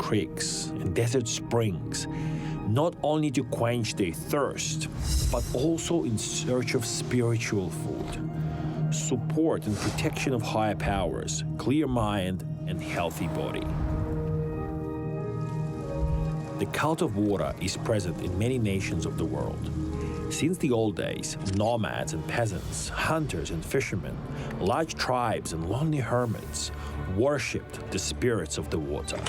creeks and desert springs, not only to quench their thirst, but also in search of spiritual food, support and protection of higher powers, clear mind, and healthy body. The cult of water is present in many nations of the world. Since the old days, nomads and peasants, hunters and fishermen, large tribes and lonely hermits worshipped the spirits of the water.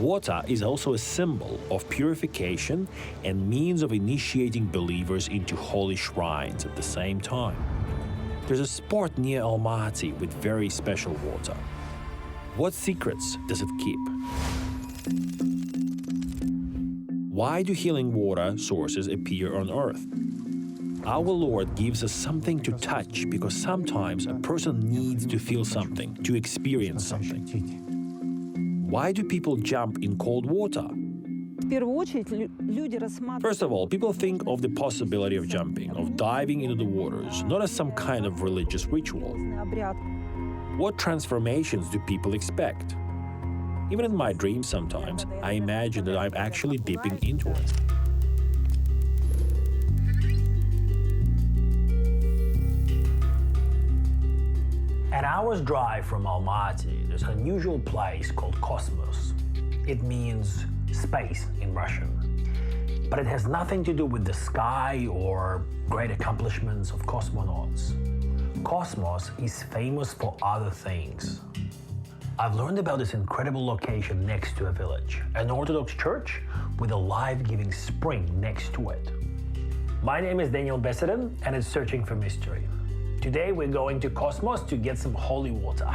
Water is also a symbol of purification and means of initiating believers into holy shrines at the same time. There's a spot near Almaty with very special water. What secrets does it keep? Why do healing water sources appear on earth? Our Lord gives us something to touch because sometimes a person needs to feel something, to experience something. Why do people jump in cold water? First of all, people think of the possibility of jumping, of diving into the waters, not as some kind of religious ritual. What transformations do people expect? Even in my dreams sometimes, I imagine that I'm actually dipping into it. An hour's drive from Almaty, there's an unusual place called Kosmos. It means space in Russian. But it has nothing to do with the sky or great accomplishments of cosmonauts. Kosmos is famous for other things. I've learned about this incredible location next to a village, an Orthodox church with a life-giving spring next to it. My name is Besedin, and it's Searching for Mystery. Today we're going to Kosmos to get some holy water.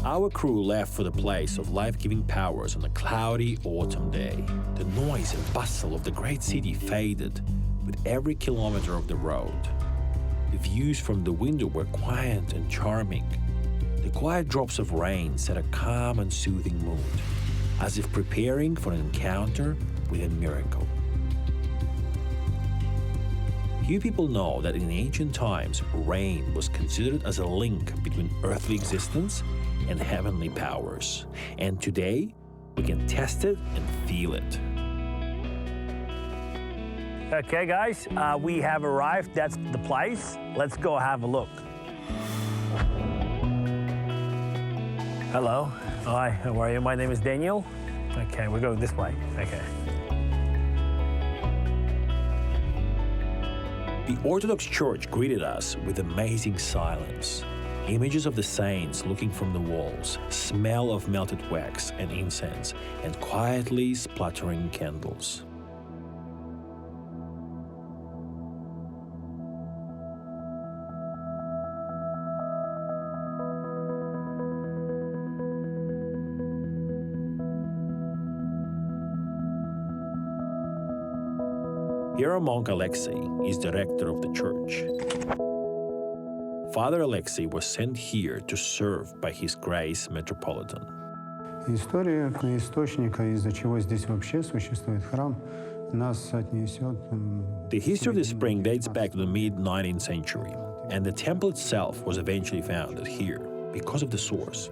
Our crew left for the place of life-giving powers on a cloudy autumn day. The noise and bustle of the great city faded with every kilometer of the road. The views from the window were quiet and charming. The quiet drops of rain set a calm and soothing mood, as if preparing for an encounter with a miracle. Few people know that in ancient times, rain was considered as a link between earthly existence and heavenly powers. And today, we can test it and feel it. Okay, guys, we have arrived. That's the place. Let's go have a look. Hello. Hi, how are you? My name is Daniel. Okay, we're going this way. Okay. The Orthodox Church greeted us with amazing silence. Images of the saints looking from the walls, smell of melted wax and incense, and quietly spluttering candles. Here monk Alexei is director of the church. Father Alexei was sent here to serve by His Grace Metropolitan. История источника, из-за чего здесь вообще существует храм, нас отнесет. The history of the spring dates back to the mid-19th century, and the temple itself was eventually founded here because of the source.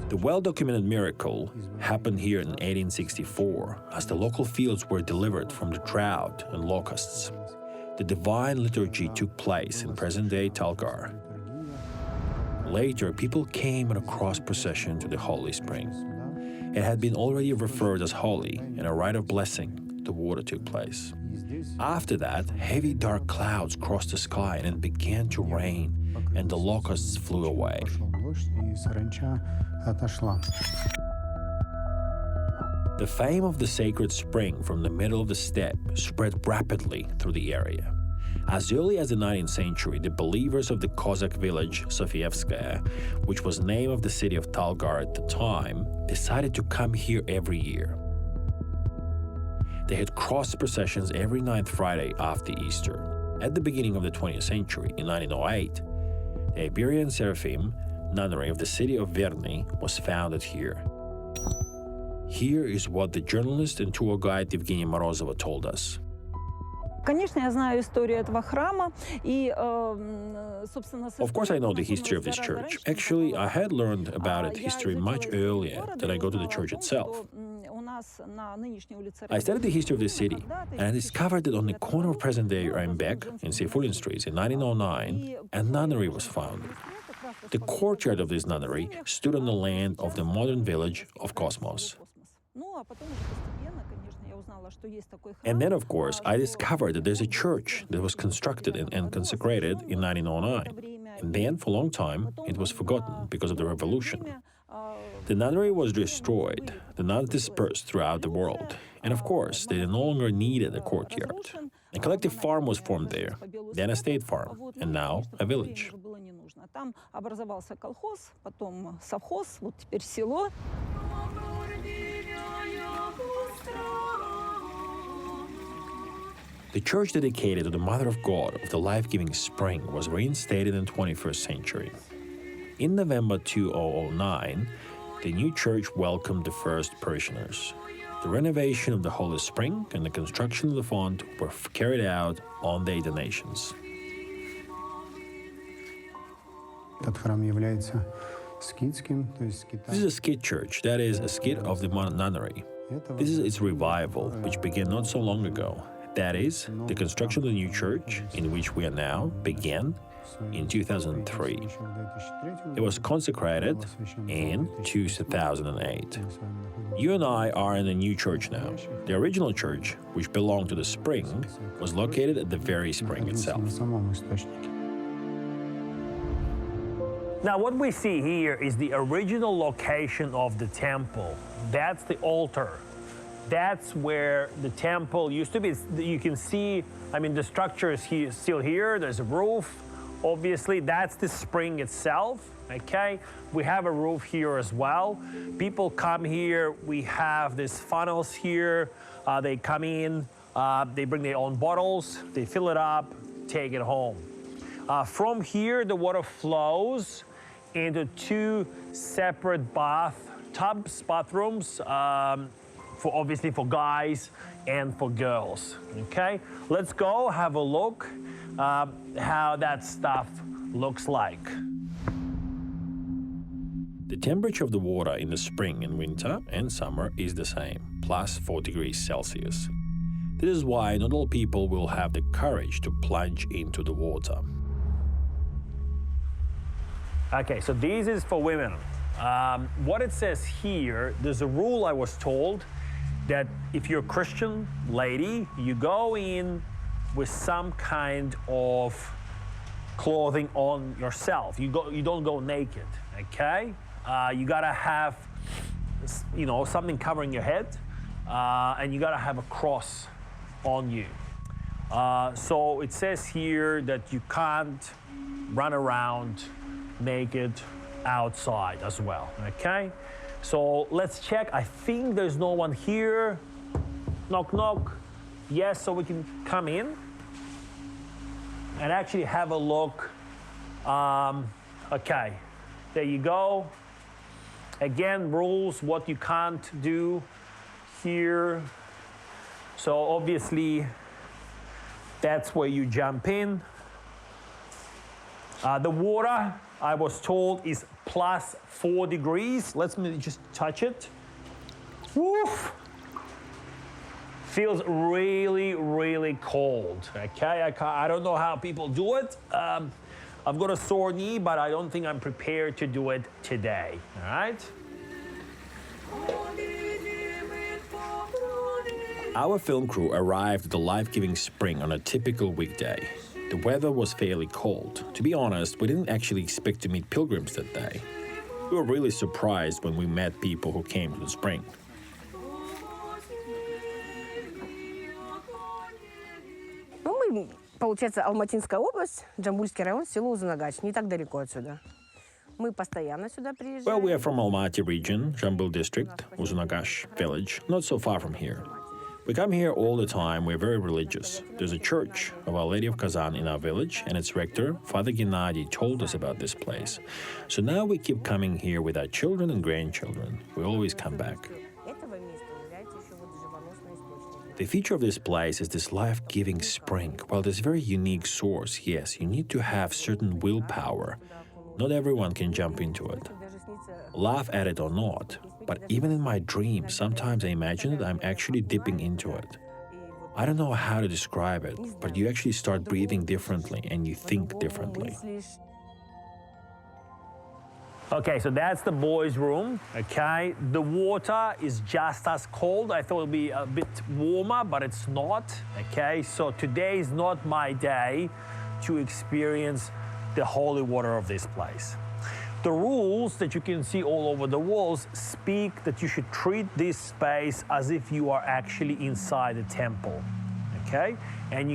The well-documented miracle happened here in 1864, as the local fields were delivered from the drought and locusts. The divine liturgy took place in present-day Talgar. Later, people came in a cross procession to the holy spring. It had been already referred as holy, and a rite of blessing, the water took place. After that, heavy dark clouds crossed the sky and it began to rain, and the locusts flew away. The fame of the sacred spring from the middle of the steppe spread rapidly through the area. As early as the 19th century, the believers of the Cossack village Sofievskaya, which was the name of the city of Talgar at the time, decided to come here every year. They had cross processions every 9th Friday after Easter. At the beginning of the 20th century, in 1908, the Iberian Seraphim nunnery of the city of Verny was founded here. Here is what the journalist and tour guide Evgenia Morozova told us. Конечно, я знаю историю этого храма и, собственно, Of course, I know the history of this church. Actually, I had learned about its history much earlier than I go to the church itself. I studied the history of the city, and I discovered that on the corner of present-day Rhinebeck and Seyfulin streets in 1909, a nunnery was founded. The courtyard of this nunnery stood on the land of the modern village of Kosmos. And then, of course, I discovered that there's a church that was constructed and consecrated in 1909. And then, for a long time, it was forgotten because of the revolution. The nunnery was destroyed, the nuns dispersed throughout the world, and of course, they no longer needed a courtyard. A collective farm was formed there, then a state farm, and now a village. Там образовался колхоз, потом совхоз, вот теперь село. The church dedicated to the Mother of God of the life-giving spring was reinstated in the 21st century. In November 2009, the new church welcomed the first parishioners. The renovation of the Holy Spring and the construction of the font were carried out on their donations. Этот храм является скитским, то есть This is a skit church, that is, a skit of the nunnery. This is its revival, which began not so long ago. That is, the construction of the new church, in which we are now, began in 2003. It was consecrated in 2008. You and I are in a new church now. The original church, which belonged to the spring, was located at the very spring itself. Now, what we see here is the original location of the temple. That's the altar. That's where the temple used to be. You can see, I mean, the structure is still here. There's a roof. Obviously, that's the spring itself, okay? We have a roof here as well. People come here. We have these funnels here. They come in. They bring their own bottles. They fill it up, take it home. From here, the water flows into two separate bathrooms, obviously for guys and for girls, okay? Let's go have a look how that stuff looks like. The temperature of the water in the spring and winter and summer is the same, plus 4 degrees Celsius. This is why not all people will have the courage to plunge into the water. Okay, so this is for women. What it says here, there's a rule I was told that if you're a Christian lady, you go in with some kind of clothing on yourself. You don't go naked, okay? You gotta have, you know, something covering your head, and you gotta have a cross on you. So it says here that you can't run around naked outside as well, okay? So let's check. I think there's no one here. Knock, knock. Yes, so we can come in and actually have a look. Okay, there you go. Again, rules, what you can't do here. So obviously, that's where you jump in. The water, I was told, is plus 4 degrees. Let me just touch it. Woof! Feels really, really cold, okay? I don't know how people do it. I've got a sore knee, but I don't think I'm prepared to do it today, all right? Our film crew arrived at the life-giving spring on a typical weekday. The weather was fairly cold. To be honest, we didn't actually expect to meet pilgrims that day. We were really surprised when we met people who came to the spring. Мы, получается, Алматинская область, Джамбульский район, село Узунагач, не так далеко отсюда. Мы постоянно сюда приезжаем. Well, we are from Almaty region, Jambul district, Uzunagash village, not so far from here. We come here all the time. We're very religious. There's a church of Our Lady of Kazan in our village, and its rector, Father Gennady, told us about this place. So now we keep coming here with our children and grandchildren. We always come back. The feature of this place is this life-giving spring. While this very unique source, yes, you need to have certain willpower. Not everyone can jump into it. Laugh at it or not, but even in my dreams, sometimes I imagine that I'm actually dipping into it. I don't know how to describe it, but you actually start breathing differently and you think differently. Okay, so that's the boys' room, okay? The water is just as cold. I thought it would be a bit warmer, but it's not, okay? So today is not my day to experience the holy water of this place. The rules that you can see all over the walls speak that you should treat this space as if you are actually inside a temple, okay? And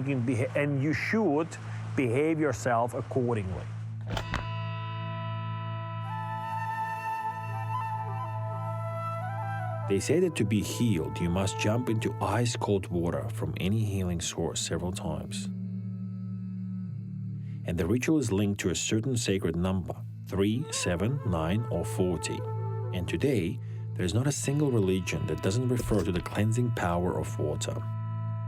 you should behave yourself accordingly. They say that to be healed, you must jump into ice-cold water from any healing source several times. And the ritual is linked to a certain sacred number, 3, 7, 9, or 40. And today, there is not a single religion that doesn't refer to the cleansing power of water.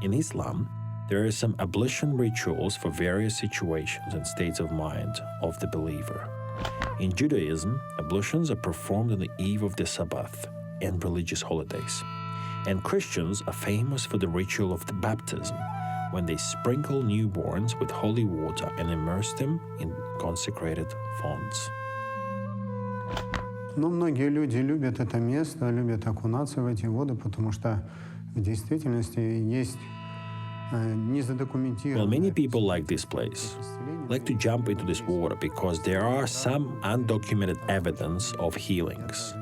In Islam, there are some ablution rituals for various situations and states of mind of the believer. In Judaism, ablutions are performed on the eve of the Sabbath and religious holidays. And Christians are famous for the ritual of the baptism, when they sprinkle newborns with holy water and immerse them in consecrated fonts. Но многие люди любят это место, любят окунаться в эти воды, потому что в действительности есть незадокументированные. Well, many people like this place, like to jump into this water because there are some undocumented evidence of healings.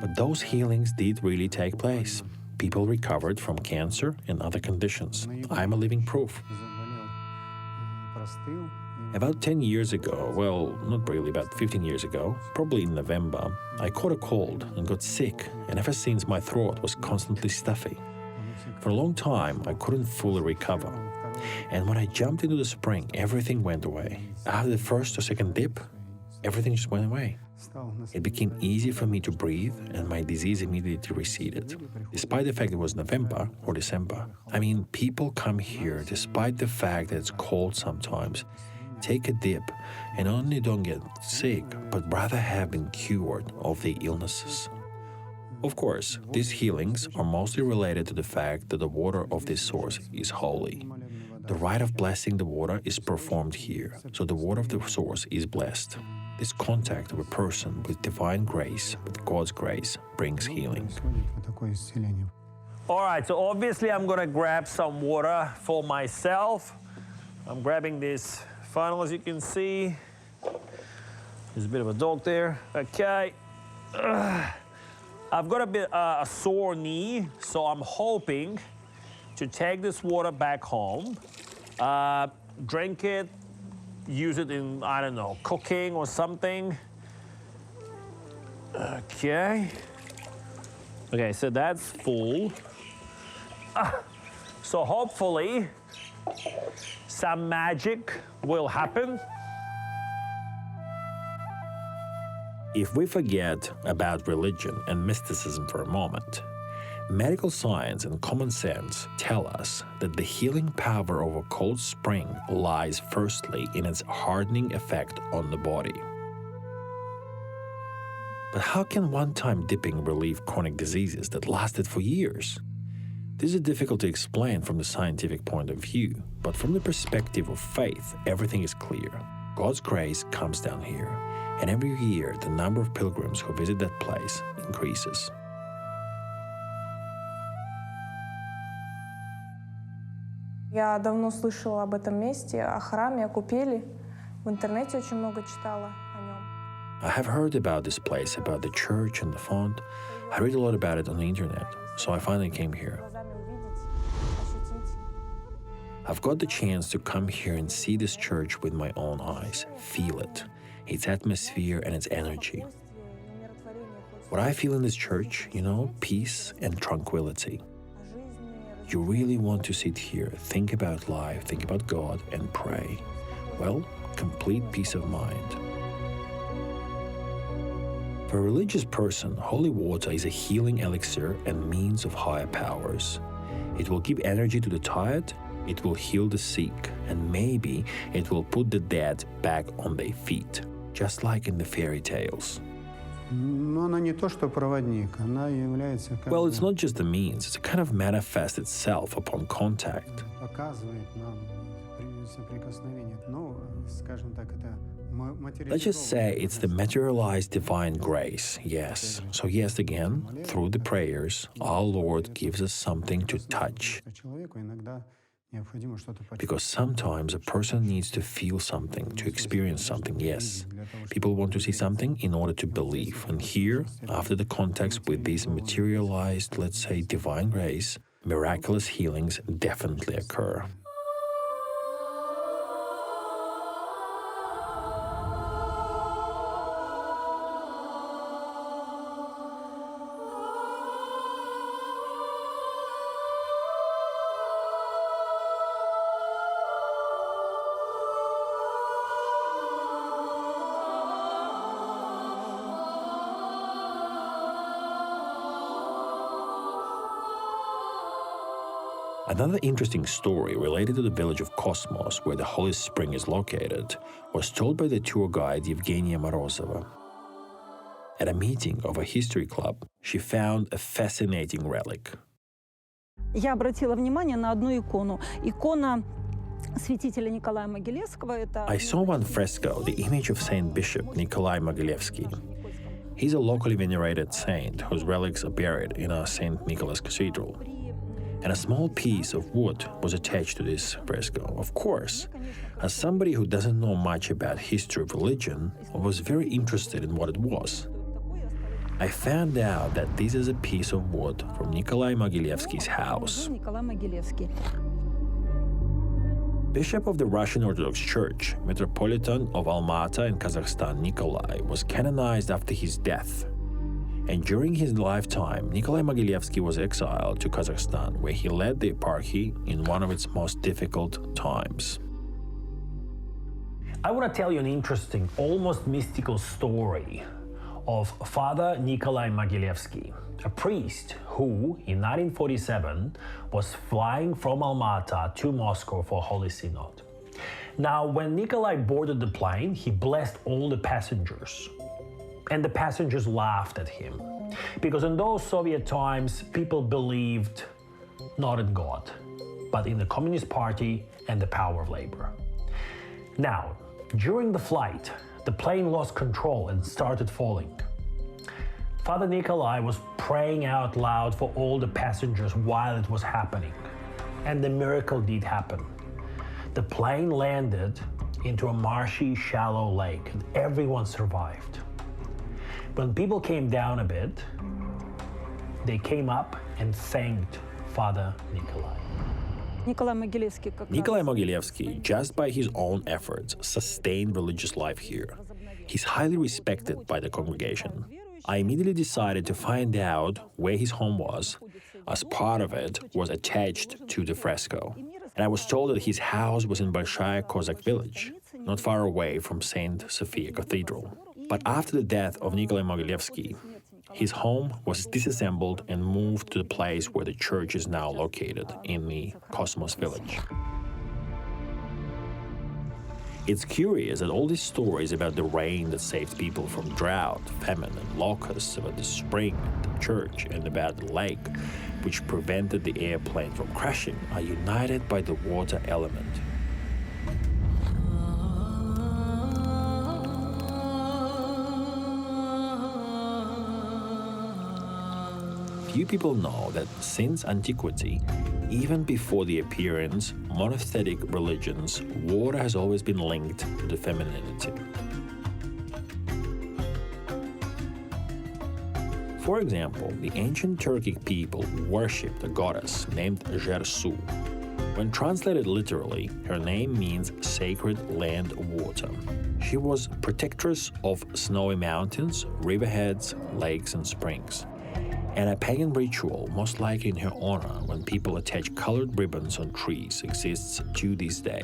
But those healings did really take place. People recovered from cancer and other conditions. I'm a living proof. About 10 years ago, well, not really, about 15 years ago, probably in November, I caught a cold and got sick, and ever since my throat was constantly stuffy. For a long time, I couldn't fully recover. And when I jumped into the spring, everything went away. After the first or second dip, everything just went away. It became easy for me to breathe, and my disease immediately receded, despite the fact it was November or December. I mean, people come here despite the fact that it's cold sometimes, take a dip, and not only don't get sick, but rather have been cured of the illnesses. Of course, these healings are mostly related to the fact that the water of this source is holy. The rite of blessing the water is performed here, so the water of the source is blessed. This contact of a person with divine grace, with God's grace, brings healing. All right, so obviously I'm gonna grab some water for myself. I'm grabbing this funnel, as you can see. There's a bit of a dog there. Okay. I've got a sore knee, so I'm hoping to take this water back home, drink it, use it in, I don't know, cooking or something. Okay. Okay, so that's full. So hopefully some magic will happen. If we forget about religion and mysticism for a moment, medical science and common sense tell us that the healing power of a cold spring lies firstly in its hardening effect on the body. But how can one-time dipping relieve chronic diseases that lasted for years? This is difficult to explain from the scientific point of view, but from the perspective of faith, everything is clear. God's grace comes down here, and every year the number of pilgrims who visit that place increases. Я давно слышала об этом месте, о храме, о купели. В интернете очень много читала о нем. I have heard about this place, about the church and the font. I read a lot about it on the internet, so I finally came here. I've got the chance to come here and see this church with my own eyes, feel it, its atmosphere and its energy. What I feel in this church, you know, peace and tranquility. You really want to sit here, think about life, think about God, and pray. Well, complete peace of mind. For a religious person, holy water is a healing elixir and means of higher powers. It will give energy to the tired, it will heal the sick, and maybe it will put the dead back on their feet, just like in the fairy tales. Но она не то, что проводник, она является как Well, it's not just a means, it's a kind of manifest itself upon contact. показывает нам соприкосновение. Ну, скажем так, это Let's just say it's the materialized divine grace, yes. So yes, again, through the prayers, our Lord gives us something to touch. человеку иногда необходимо что-то почувствовать. Because sometimes a person needs to feel something, to experience something, yes. People want to see something in order to believe. And here, after the context with this materialized, let's say, divine grace, miraculous healings definitely occur. Another interesting story related to the village of Kosmos, where the holy spring is located, was told by the tour guide Evgenia Morozova. At a meeting of a history club, she found a fascinating relic. Я обратила внимание на одну икону. Икона святителя Николая Могилевского. Это... I saw one fresco, the image of Saint Bishop Nikolai Mogilevsky. He's a locally venerated saint whose relics are buried in our St. Nicholas Cathedral. And a small piece of wood was attached to this fresco. Of course, as somebody who doesn't know much about history of religion, I was very interested in what it was. I found out that this is a piece of wood from Nikolai Mogilevsky's house. Bishop of the Russian Orthodox Church, Metropolitan of Almaty in Kazakhstan Nikolai, was canonized after his death. And during his lifetime, Nikolai Mogilevsky was exiled to Kazakhstan, where he led the eparchy in one of its most difficult times. I want to tell you an interesting, almost mystical story of Father Nikolai Mogilevsky, a priest who, in 1947, was flying from Almaty to Moscow for Holy Synod. Now, when Nikolai boarded the plane, he blessed all the passengers. And the passengers laughed at him. Because in those Soviet times, people believed not in God, but in the Communist Party and the power of labor. Now, during the flight, the plane lost control and started falling. Father Nikolai was praying out loud for all the passengers while it was happening. And the miracle did happen. The plane landed into a marshy, shallow lake, and everyone survived. When people came down a bit, they came up and thanked Father Nikolai. Nikolai Mogilevsky, just by his own efforts, sustained religious life here. He's highly respected by the congregation. I immediately decided to find out where his home was, as part of it was attached to the fresco. And I was told that his house was in Большая Kozak village, not far away from St. Sophia Cathedral. But after the death of Nikolai Mogilevsky, his home was disassembled and moved to the place where the church is now located, in the Kosmos village. It's curious that all these stories about the rain that saved people from drought, famine, and locusts, about the spring, the church, and about the lake, which prevented the airplane from crashing, are united by the water element. Few people know that since antiquity, even before the appearance of monotheistic religions, water has always been linked to the femininity. For example, the ancient Turkic people worshipped a goddess named Jersu. When translated literally, her name means sacred land water. She was protectress of snowy mountains, riverheads, lakes, and springs. And a pagan ritual, most likely in her honor, when people attach colored ribbons on trees, exists to this day.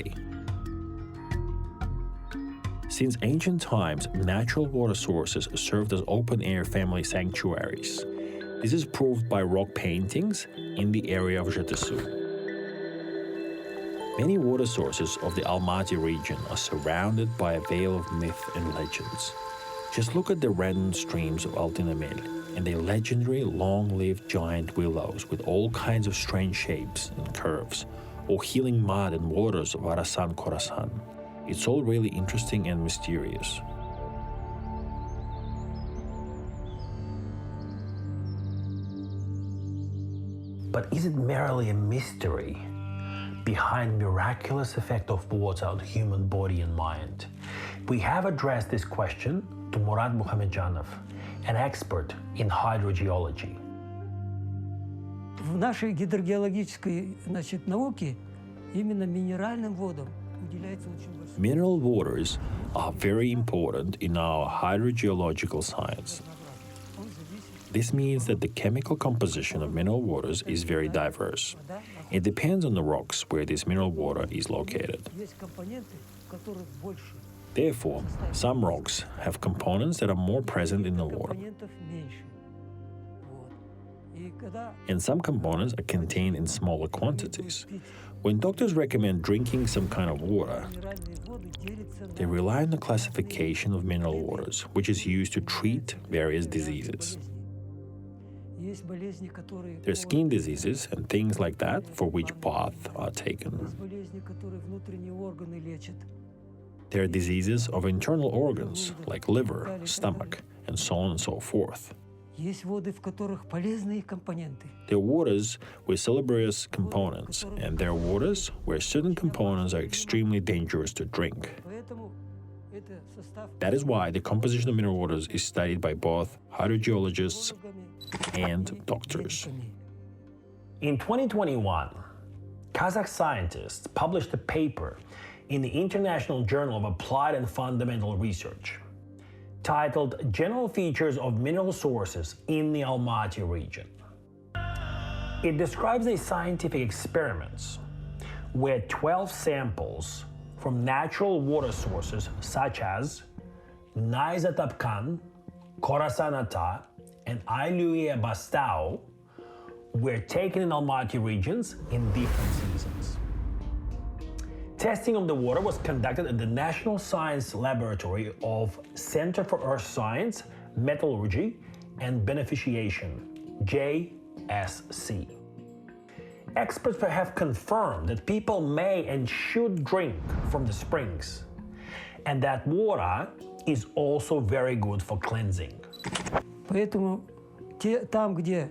Since ancient times, natural water sources served as open-air family sanctuaries. This is proved by rock paintings in the area of Jetesu. Many water sources of the Almaty region are surrounded by a veil of myth and legends. Just look at the random streams of Altyn Emel and their legendary long-lived giant willows with all kinds of strange shapes and curves, or healing mud and waters of Arasan Khorasan. It's all really interesting and mysterious. But is it merely a mystery behind miraculous effect of water on human body and mind? We have addressed this question to Murad Muhamedjanov, an expert in hydrogeology. В нашей гидрогеологической, науке именно минеральным водам уделяется очень большое. Mineral waters are very important in our hydrogeological science. This means that the chemical composition of mineral waters is very diverse. It depends on the rocks where this mineral water is located. Therefore, some rocks have components that are more present in the water, and some components are contained in smaller quantities. When doctors recommend drinking some kind of water, they rely on the classification of mineral waters, which is used to treat various diseases. There are skin diseases and things like that for which baths are taken. There are diseases of internal organs like liver, stomach, and so on and so forth. There are waters with salubrious components, and there are waters where certain components are extremely dangerous to drink. That is why the composition of mineral waters is studied by both hydrogeologists and doctors. In 2021, Kazakh scientists published a paper in the International Journal of Applied and Fundamental Research titled General Features of Mineral Sources in the Almaty region. It describes a scientific experiments where 12 samples from natural water sources such as Nayzatapkan, Khorasanata, and Ailuye Bastao were taken in Almaty regions in different seasons. Testing of the water was conducted at the National Science Laboratory of Center for Earth Science, Metallurgy, and Beneficiation, JSC. Experts have confirmed that people may and should drink from the springs, and that water is also very good for cleansing. Поэтому там, где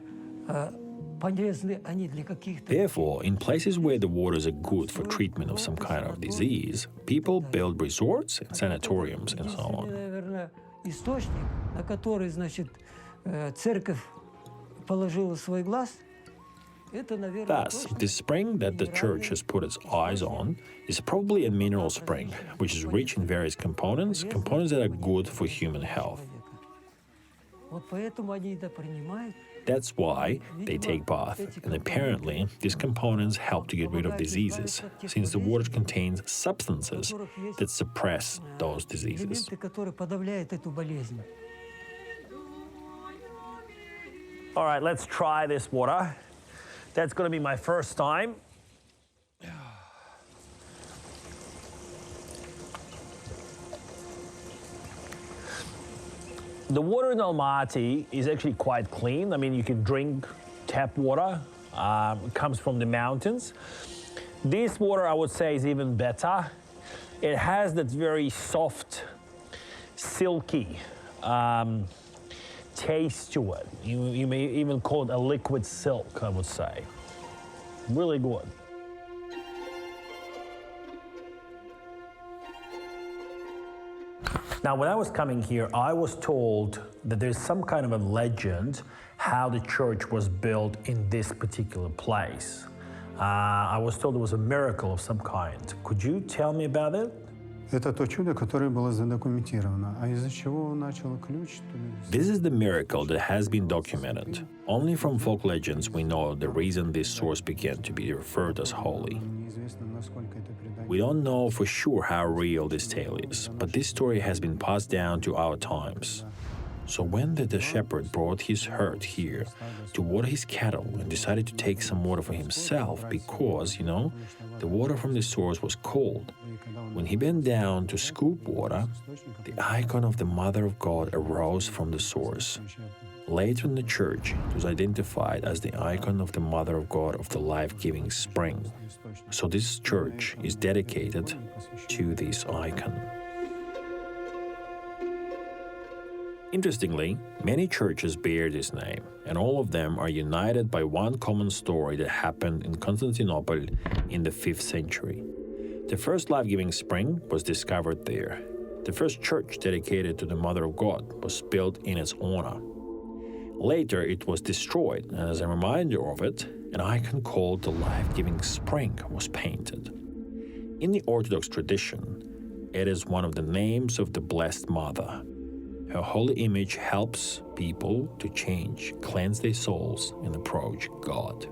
полезны они для каких-то. Therefore, in places where the waters are good for treatment of some kind of disease, people build resorts and sanatoriums and so on. Наверное, источник, на который, значит, церковь положила свой глаз. Thus, the spring that the church has put its eyes on is probably a mineral spring, which is rich in various components that are good for human health. That's why they take bath, and apparently these components help to get rid of diseases, since the water contains substances that suppress those diseases. All right, let's try this water. That's going to be my first time. The water in Almaty is actually quite clean. I mean, you can drink tap water. It comes from the mountains. This water, I would say, is even better. It has that very soft, silky taste to it. You may even call it a liquid silk, I would say. Really good. Now, when I was coming here, I was told that there's some kind of a legend how the church was built in this particular place. I was told it was a miracle of some kind. Could you tell me about it? Это то чудо, которое было задокументировано. А из-за чего начал ключ? This is the miracle that has been documented. Only from folk legends we know the reason this source began to be referred as holy. Неизвестно, насколько это предание We don't know for sure how real this tale is, but this story has been passed down to our times. So when the shepherd brought his herd here to water his cattle and decided to take some water for himself because, the water from the source was cold, when he bent down to scoop water, the icon of the Mother of God arose from the source. Later in the church, it was identified as the icon of the Mother of God of the life-giving spring. So this church is dedicated to this icon. Interestingly, many churches bear this name, and all of them are united by one common story that happened in Constantinople in the 5th century. The first life-giving spring was discovered there. The first church dedicated to the Mother of God was built in its honor. Later, it was destroyed, and as a reminder of it, an icon called the life-giving spring was painted. In the Orthodox tradition, it is one of the names of the Blessed Mother. Her holy image helps people to change, cleanse their souls, and approach God.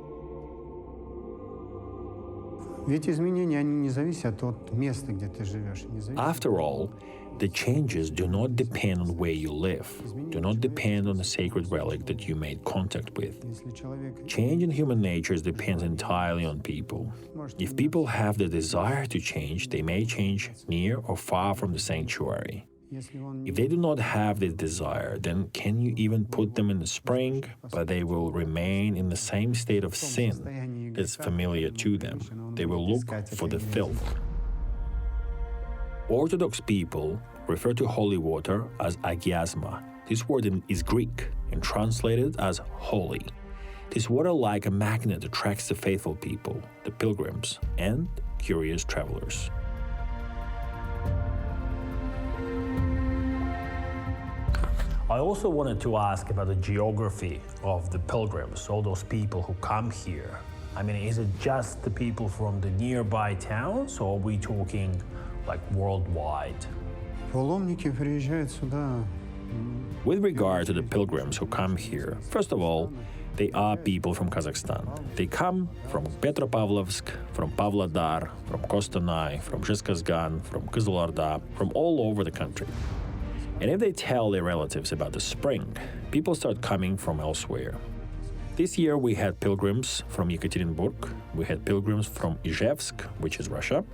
Ведь изменения, они не зависят от места, где ты живешь. After all, the changes do not depend on where you live, do not depend on the sacred relic that you made contact with. Change in human nature depends entirely on people. If people have the desire to change, they may change near or far from the sanctuary. If they do not have this desire, then can you even put them in the spring, but they will remain in the same state of sin that's familiar to them. They will look for the filth. Orthodox people refer to holy water as agiasma. This word is Greek and translated as holy. This water, like a magnet, attracts the faithful people, the pilgrims, and curious travelers. I also wanted to ask about the geography of the pilgrims, all those people who come here. I mean, is it just the people from the nearby towns, or are we talking like worldwide? Паломники приезжают сюда. With regard to the pilgrims who come here, first of all, they are people from Kazakhstan. They come from Petropavlovsk, from Pavlodar, from Kostanay, from Zhezkazgan, from Kizlyarda, from all over the country. And if they tell their relatives about the spring, people start coming from elsewhere. This year we had pilgrims from Yekaterinburg, we had pilgrims from Izhevsk, which is Russia.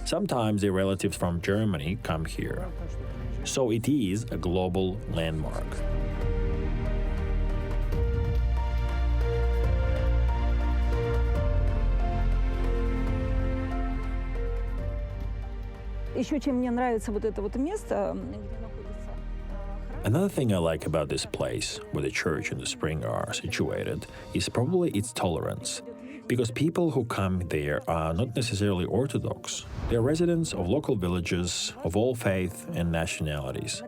Sometimes their relatives from Germany come here. So it is a global landmark. Еще чем мне нравится вот это вот место, где находится храм. Another thing I like about this place, where the church and the spring are situated, is probably its tolerance. Because people who come there are not necessarily Orthodox. They are residents of local villages of all faith and nationalities.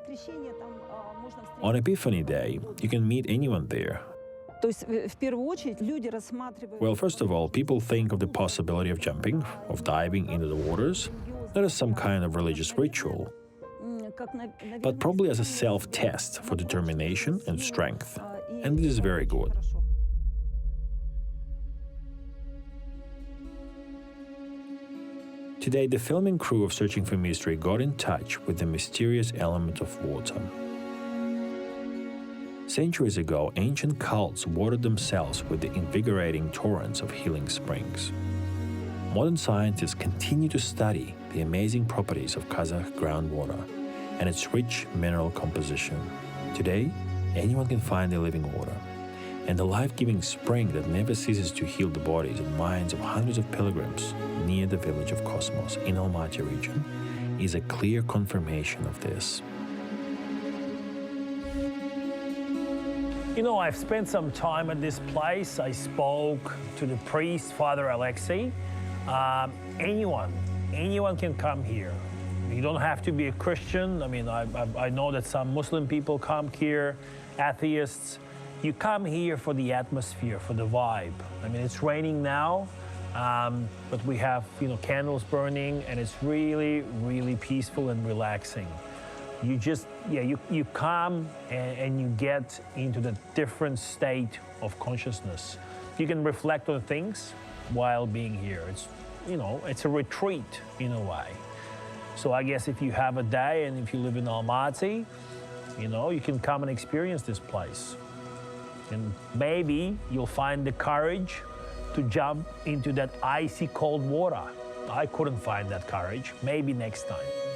On Epiphany Day, you can meet anyone there. То есть в первую очередь люди рассматривают. Well, first of all, people think of the possibility of jumping, of diving into the waters, not as some kind of religious ritual, but probably as a self-test for determination and strength. And this is very good. Today, the filming crew of Searching for Mystery got in touch with the mysterious element of water. Centuries ago, ancient cults watered themselves with the invigorating torrents of healing springs. Modern scientists continue to study the amazing properties of Kazakh groundwater and its rich mineral composition. Today, anyone can find the living water. And the life-giving spring that never ceases to heal the bodies and minds of hundreds of pilgrims near the village of Kosmos in Almaty region is a clear confirmation of this. You know, I've spent some time at this place. I spoke to the priest, Father Alexei. Anyone can come here. You don't have to be a Christian. I mean, I know that some Muslim people come here, atheists. You come here for the atmosphere, for the vibe. I mean, it's raining now, but we have, candles burning, and it's really, really peaceful and relaxing. You just, you come and you get into the different state of consciousness. You can reflect on things while being here. you know, it's a retreat in a way. So I guess if you have a day and if you live in Almaty, you know, you can come and experience this place. And maybe you'll find the courage to jump into that icy cold water. I couldn't find that courage. Maybe next time.